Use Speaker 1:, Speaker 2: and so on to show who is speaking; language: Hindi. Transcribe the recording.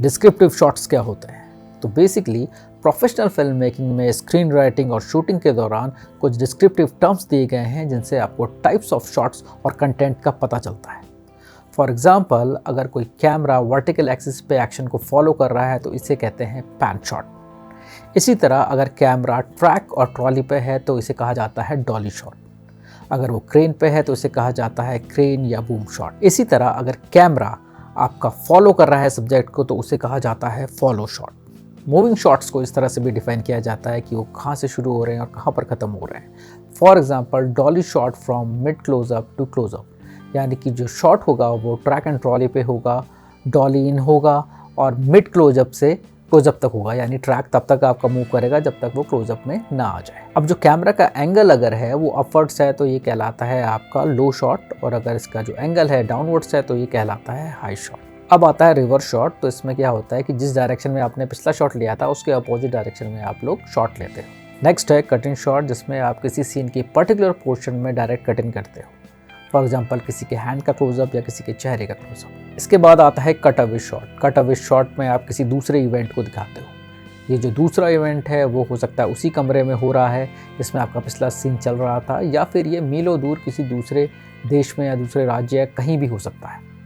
Speaker 1: डिस्क्रिप्टिव शॉट्स क्या होते हैं? तो बेसिकली प्रोफेशनल फिल्म मेकिंग में स्क्रीन राइटिंग और शूटिंग के दौरान कुछ डिस्क्रिप्टिव टर्म्स दिए गए हैं जिनसे आपको टाइप्स ऑफ शॉट्स और कंटेंट का पता चलता है। फॉर एग्जाम्पल, अगर कोई कैमरा वर्टिकल एक्सिस पे एक्शन को फॉलो कर रहा है तो इसे कहते हैं पैन शॉट। इसी तरह अगर कैमरा ट्रैक और ट्रॉली पे है तो इसे कहा जाता है डॉली शॉट। अगर वो क्रेन पे है तो इसे कहा जाता है क्रेन या बूम शॉट। इसी तरह अगर कैमरा आपका फॉलो कर रहा है सब्जेक्ट को तो उसे कहा जाता है फॉलो शॉट। मूविंग शॉट्स को इस तरह से भी डिफाइन किया जाता है कि वो कहाँ से शुरू हो रहे हैं और कहाँ पर ख़त्म हो रहे हैं। For example, dolly shot from mid close up to close up, यानी कि जो शॉट होगा वो ट्रैक एंड ट्रॉली पे होगा, डॉली इन होगा और मिड क्लोजअप से क्लोजअप तक होगा, यानी ट्रैक तब तक आपका मूव करेगा जब तक वो क्लोजअप में ना आ जाए। अब जो कैमरा का एंगल अगर है वो अपवर्ड्स है तो ये कहलाता है आपका लो शॉट, और अगर इसका जो एंगल है डाउनवर्ड्स है तो ये कहलाता है हाई शॉट। अब आता है रिवर्स शॉट। तो इसमें क्या होता है कि जिस डायरेक्शन में आपने पिछला शॉट लिया था उसके अपोजिट डायरेक्शन में आप लोग शॉट लेते हो। नेक्स्ट है कट इन शॉट, जिसमें आप किसी सीन की पर्टिकुलर पोर्शन में डायरेक्ट कट इन करते हो। फॉर एग्जाम्पल, किसी के हैंड का क्लोजअप या किसी के चेहरे का क्लोजअप। इसके बाद आता है cut away shot. Cut away shot में आप किसी दूसरे इवेंट को दिखाते हो। ये जो दूसरा इवेंट है वो हो सकता है उसी कमरे में हो रहा है जिसमें आपका पिछला सीन चल रहा था, या फिर ये मीलों दूर किसी दूसरे देश में या दूसरे राज्य या कहीं भी हो सकता है।